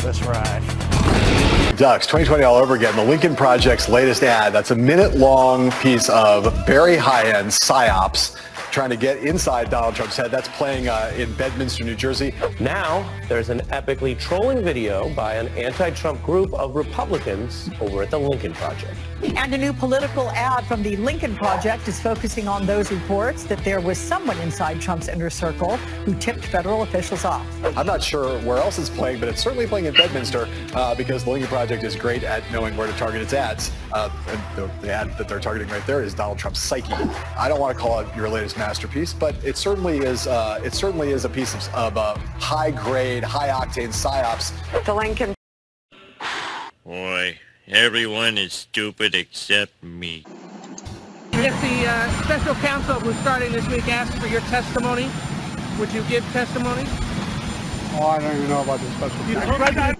Let's ride. Ducks, 2020 all over again. The Lincoln Project's latest ad. That's a minute-long piece of very high-end psyops trying to get inside Donald Trump's head. That's playing in Bedminster, New Jersey. Now, there's an epically trolling video by an anti-Trump group of Republicans over at the Lincoln Project. And a new political ad from the Lincoln Project is focusing on those reports that there was someone inside Trump's inner circle who tipped federal officials off. I'm not sure where else it's playing, but it's certainly playing in Bedminster because the Lincoln Project is great at knowing where to target its ads. And the ad that they're targeting right there is Donald Trump's psyche. I don't want to call it your latest masterpiece, but it certainly is. It certainly is a piece of high-grade, high-octane psyops. The Lincoln. Boy, everyone is stupid except me. If the special counsel who's starting this week asks for your testimony, would you give testimony? Oh, I don't even know about the special counsel.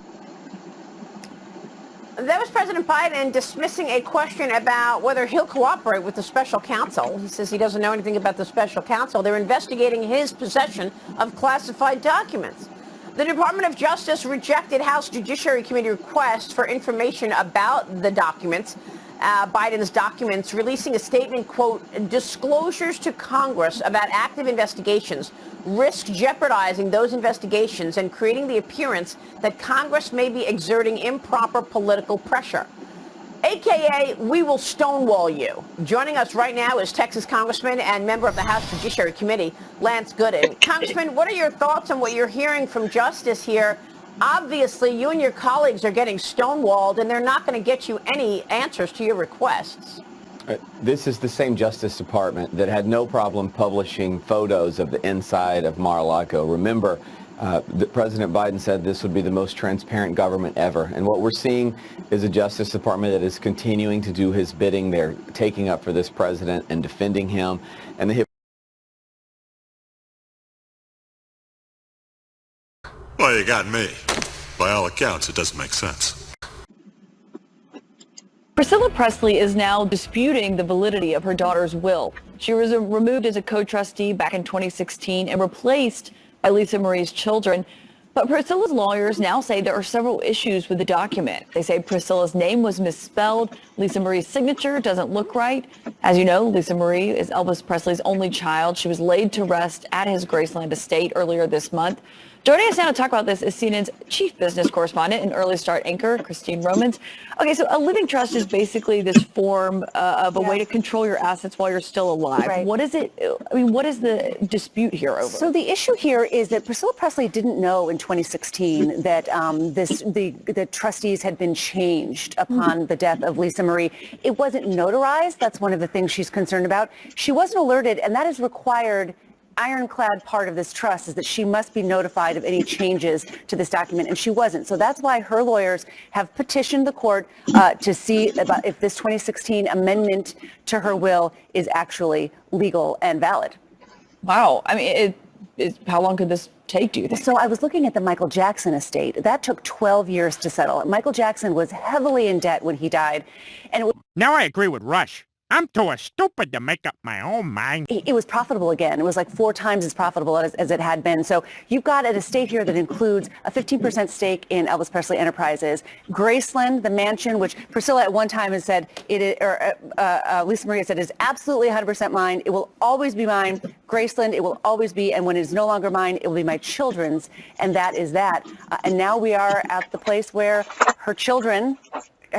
That was President Biden dismissing a question about whether he'll cooperate with the special counsel. He says he doesn't know anything about the special counsel. They're investigating his possession of classified documents. The Department of Justice rejected House Judiciary Committee requests for information about the documents, Biden's documents, releasing a statement, quote, disclosures to Congress about active investigations risk jeopardizing those investigations and creating the appearance that Congress may be exerting improper political pressure. AKA, we will stonewall you. Joining us right now is Texas Congressman and member of the House Judiciary Committee, Lance Gooden. Congressman, what are your thoughts on what you're hearing from Justice here? Obviously, you and your colleagues are getting stonewalled, and they're not going to get you any answers to your requests. This is the same Justice Department that had no problem publishing photos of the inside of Mar-a-Lago. Remember, President Biden said this would be the most transparent government ever. And what we're seeing is a Justice Department that is continuing to do his bidding. They're taking up for this president and defending him. And the Well, you got me. By all accounts, it doesn't make sense. Priscilla Presley is now disputing the validity of her daughter's will. She was removed as a co-trustee back in 2016 and replaced by Lisa Marie's children. But Priscilla's lawyers now say there are several issues with the document. They say Priscilla's name was misspelled. Lisa Marie's signature doesn't look right. As you know, Lisa Marie is Elvis Presley's only child. She was laid to rest at his Graceland estate earlier this month. Joining us now to talk about this is CNN's chief business correspondent and early start anchor, Christine Romans. Okay, so a living trust is basically this form of a way to control your assets while you're still alive. Right. What is it? I mean, what is the dispute here over? So the issue here is that Priscilla Presley didn't know in 2016 that the trustees had been changed upon the death of Lisa Marie. It wasn't notarized. That's one of the things she's concerned about. She wasn't alerted, and that is required. Ironclad part of this trust is that she must be notified of any changes to this document, and she wasn't. So that's why her lawyers have petitioned the court to see about if this 2016 amendment to her will is actually legal and valid. Wow. I mean, how long could this take, do you think? So I was looking at the Michael Jackson estate. That took 12 years to settle. Michael Jackson was heavily in debt when he died. And Now I agree with Rush. I'm too stupid to make up my own mind. It was profitable again. It was like 4 times as profitable as it had been. So you've got an estate here that includes a 15% stake in Elvis Presley Enterprises, Graceland, the mansion, which Priscilla at one time has said, Lisa Marie said is absolutely 100% mine. It will always be mine. Graceland, it will always be. And when it is no longer mine, it will be my children's. And that is that. And now we are at the place where her children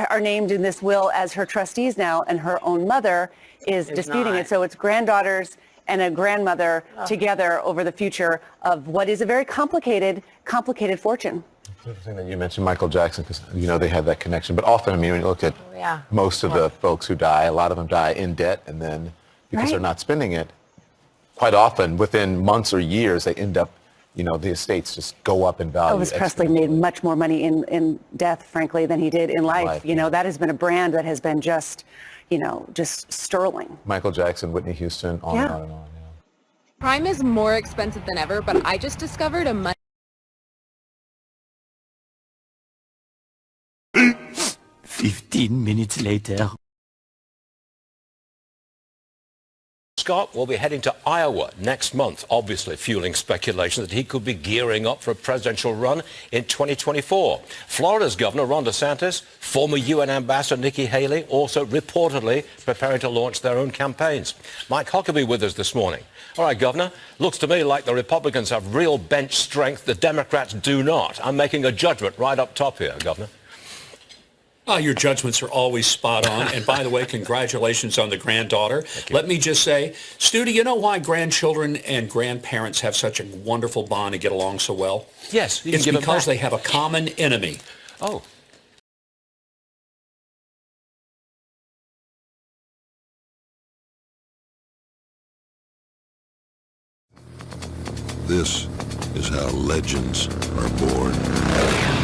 are named in this will as her trustees now, and her own mother is disputing it. So it's granddaughters and a grandmother together over the future of what is a very complicated fortune. It's interesting that you mentioned Michael Jackson because, you know, they have that connection. But often, I mean, when you look at most of the folks who die, a lot of them die in debt, and then because they're not spending it, quite often within months or years, they end up, you know, the estates just go up in value. Elvis Presley made much more money in death, frankly, than he did in life. You know, that has been a brand that has been just, you know, just sterling. Michael Jackson, Whitney Houston, on and on and on. Prime is more expensive than ever, but I just discovered a money. 15 minutes later. Scott will be heading to Iowa next month, obviously fueling speculation that he could be gearing up for a presidential run in 2024. Florida's Governor Ron DeSantis, former UN Ambassador Nikki Haley, also reportedly preparing to launch their own campaigns. Mike Huckabee with us this morning. All right, Governor, looks to me like the Republicans have real bench strength. The Democrats do not. I'm making a judgment right up top here, Governor. Your judgments are always spot on. And by the way, congratulations on the granddaughter. Let me just say, Stu, do you know why grandchildren and grandparents have such a wonderful bond and get along so well? Yes. It's because they have a common enemy. Oh. This is how legends are born.